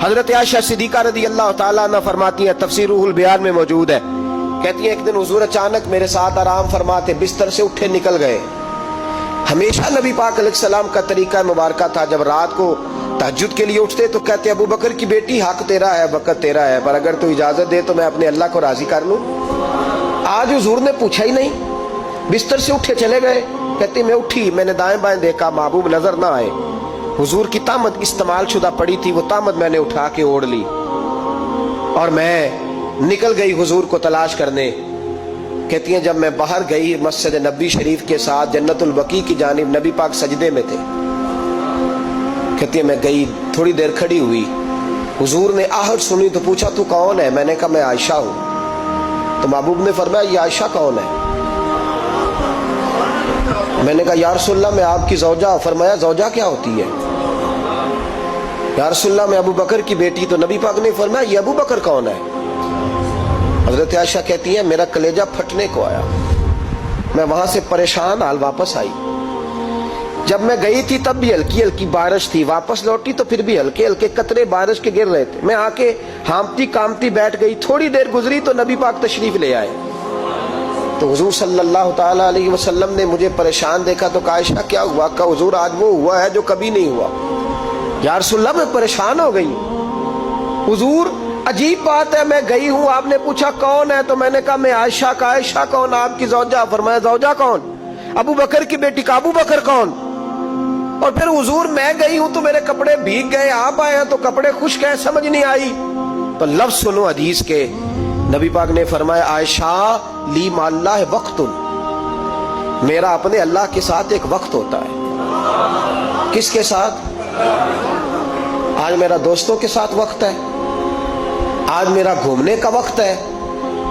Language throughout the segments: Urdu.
حضرت عائشہ صدیقہ رضی اللہ تعالیٰ عنہ فرماتی ہیں، تفسیر روح البیان میں موجود ہے، کہتی ہیں ایک دن حضور اچانک میرے ساتھ آرام فرماتے بستر سے اٹھے نکل گئے۔ ہمیشہ نبی پاک علیہ السلام کا طریقہ مبارکہ تھا، جب رات کو تہجد کے لیے اٹھتے تو کہتے ابو بکر کی بیٹی حق تیرا ہے، وقت تیرا ہے، پر اگر تو اجازت دے تو میں اپنے اللہ کو راضی کر لوں۔ آج حضور نے پوچھا ہی نہیں، بستر سے اٹھے چلے گئے۔ کہتے میں اٹھی، میں نے دائیں بائیں دیکھا، محبوب نظر نہ آئے۔ حضور کی طامت استعمال شدہ پڑی تھی، وہ طامت میں نے اٹھا کے اوڑھ لی اور میں نکل گئی حضور کو تلاش کرنے۔ کہتی ہیں جب میں باہر گئی مسجد نبی شریف کے ساتھ جنت البقیع کی جانب، نبی پاک سجدے میں تھے۔ کہتی ہیں میں گئی، تھوڑی دیر کھڑی ہوئی، حضور نے آہٹ سنی تو پوچھا تو کون ہے؟ میں نے کہا میں عائشہ ہوں۔ تو محبوب نے فرمایا یہ عائشہ کون ہے؟ میں نے کہا یا رسول اللہ میں آپ کی زوجہ۔ فرمایا زوجہ کیا ہوتی ہے؟ یا رسول اللہ میں ابو بکر کی بیٹی۔ تو نبی پاک نے فرمایا یہ ابو بکر کون ہے؟ حضرت عائشہ کہتی ہے میرا کلیجہ پھٹنے کو آیا، میں وہاں سے پریشان حال واپس آئی۔ جب میں گئی تھی تب بھی ہلکی ہلکی بارش تھی، واپس لوٹی تو پھر بھی ہلکے ہلکے قطرے بارش کے گر رہے تھے۔ میں آ کے ہامتی کامتی بیٹھ گئی، تھوڑی دیر گزری تو نبی پاک تشریف لے آئے۔ تو حضور صلی اللہ تعالیٰ علیہ وسلم نے مجھے پریشان دیکھا تو کہا عائشہ کیا ہوا؟ کہا حضور آج وہ ہوا ہے جو کبھی نہیں ہوا۔ یا رسول اللہ میں پریشان ہو گئی۔ حضور عجیب بات ہے، میں گئی ہوں، آپ نے پوچھا کون ہے تو میں نے کہا میں عائشہ۔ کا عائشہ کون؟ آپ کی زوجہ۔ فرمایا زوجہ کون؟ ابو بکر کی بیٹی۔ کا ابو بکر کون؟ اور پھر حضور میں گئی ہوں تو میرے کپڑے بھیگ گئے، آپ آئے ہیں تو کپڑے خشک ہیں، سمجھ نہیں آئی۔ تو لفظ سنو حدیث کے، نبی پاک نے فرمایا عائشہ لی مع اللہ وقت، میرا اپنے اللہ کے ساتھ ایک وقت ہوتا ہے۔ کس کے ساتھ؟ آج میرا دوستوں کے ساتھ وقت ہے، آج میرا گھومنے کا وقت ہے،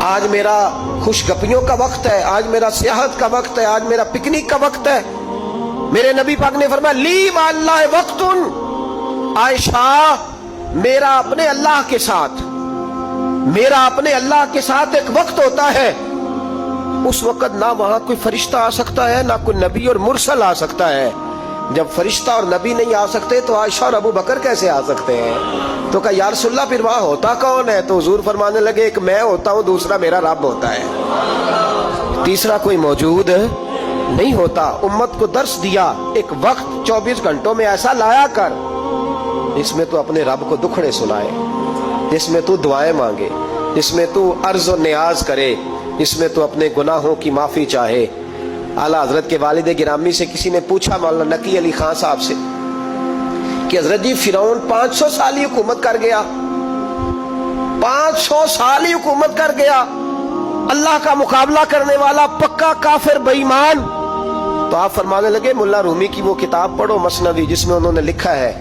آج میرا خوش گپیوں کا وقت ہے، آج میرا سیاحت کا وقت ہے، آج میرا پکنک کا وقت ہے۔ میرے نبی پاک نے فرمایا لی مع اللہ وقت، عائشہ میرا اپنے اللہ کے ساتھ، میرا اپنے اللہ کے ساتھ ایک وقت ہوتا ہے۔ اس وقت نہ وہاں کوئی فرشتہ آ سکتا ہے، نہ کوئی نبی اور مرسل آ سکتا ہے۔ جب فرشتہ اور نبی نہیں آ سکتے تو عائشہ اور ابو بکر کیسے آ سکتے ہیں؟ تو کہا یا رسول اللہ پھر وہاں ہوتا کون ہے؟ تو حضور فرمانے لگے ایک میں ہوتا ہوں، دوسرا میرا رب ہوتا ہے، تیسرا کوئی موجود نہیں ہوتا۔ امت کو درس دیا ایک وقت 24 گھنٹوں میں ایسا لایا کر جس میں تو اپنے رب کو دکھڑے سنائے، جس میں تو دعائیں مانگے، جس میں تو عرض و نیاز کرے، جس میں تو اپنے گناہوں کی معافی چاہے۔ اعلیٰ حضرت کے والد گرامی سے کسی نے پوچھا مولانا نقی علی خان صاحب سے کہ حضرت جی فرعون 500 سال ہی حکومت کر گیا، 500 سال ہی حکومت کر گیا، اللہ کا مقابلہ کرنے والا پکا کافر بے ایمان۔ تو آپ فرمانے لگے ملا رومی کی وہ کتاب پڑھو مثنوی، جس میں انہوں نے لکھا ہے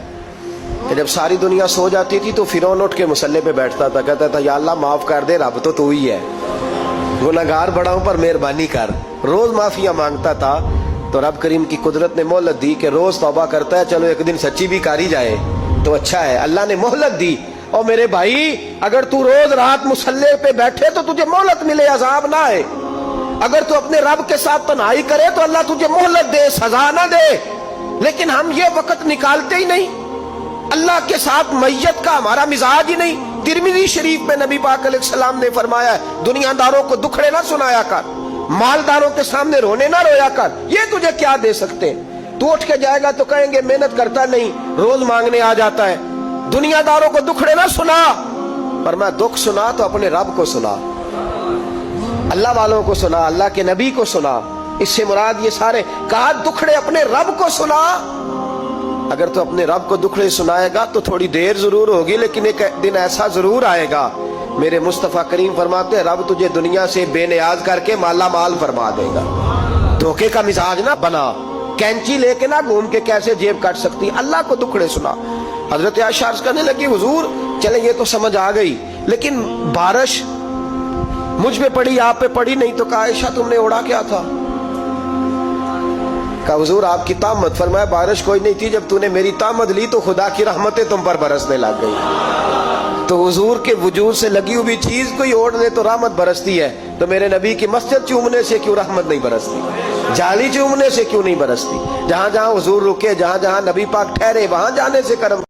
کہ جب ساری دنیا سو جاتی تھی تو فرعون اٹھ کے مصلے پہ بیٹھتا تھا، کہتا تھا یا اللہ معاف کر دے، رب تو ہی ہے، گناہگار بڑا ہوں پر مہربانی کر۔ روز معافیاں مانگتا تھا تو رب کریم کی قدرت نے مہلت دی کہ روز توبہ کرتا ہے، چلو ایک دن سچی بھی کاری جائے تو اچھا ہے۔ اللہ نے مہلت دی، اور میرے بھائی اگر تو روز رات مصلے پہ بیٹھے تو تجھے مہلت ملے، عذاب نہ آئے۔ اگر تو اپنے رب کے ساتھ تنہائی کرے تو اللہ تجھے مہلت دے، سزا نہ دے۔ لیکن ہم یہ وقت نکالتے ہی نہیں، اللہ کے ساتھ میت کا ہمارا مزاج ہی نہیں۔ ترمذی شریف میں نبی پاک علیہ السلام نے فرمایا دنیا داروں کو دکھڑے نہ سنایا کر، مالداروں کے سامنے رونے نہ رویا کر، یہ تجھے کیا دے سکتے؟ تو اٹھ کے جائے گا تو کہیں گے محنت کرتا نہیں، روز مانگنے آ جاتا ہے۔ دنیا داروں کو دکھڑے نہ سنا، پر میں دکھ سنا تو اپنے رب کو سنا، اللہ والوں کو سنا، اللہ کے نبی کو سنا۔ اس سے مراد یہ سارے کہا دکھڑے اپنے رب کو سنا۔ اگر تو اپنے رب کو دکھڑے سنائے گا تو تھوڑی دیر ضرور ہوگی، لیکن ایک دن ایسا ضرور آئے گا، میرے مصطفیٰ کریم فرماتے ہیں رب تجھے دنیا سے بے نیاز کر کے مالا مال فرما دے گا۔ دھوکے کا مزاج نہ بنا، کینچی لے کے نہ گھوم کے کیسے جیب کاٹ سکتی، اللہ کو دکھڑے سنا۔ حضرت عائشہ عرض کرنے لگی حضور چلے یہ تو سمجھ آ گئی، لیکن بارش مجھ پہ پڑی آپ پہ پڑی نہیں، تو کہا عائشہ تم نے اوڑا کیا تھا؟ کہا حضور آپ کی طامت۔ فرمایا بارش کوئی نہیں تھی، جب تو نے میری طامت لی تو خدا کی رحمتیں تم پر برسنے لگ گئی۔ تو حضور کے وجود سے لگی ہوئی چیز کوئی اوڑھ لے تو رحمت برستی ہے، تو میرے نبی کی مسجد چومنے سے کیوں رحمت نہیں برستی؟ جالی چومنے سے کیوں نہیں برستی؟ جہاں جہاں حضور رکے، جہاں جہاں نبی پاک ٹھہرے، وہاں جانے سے کرم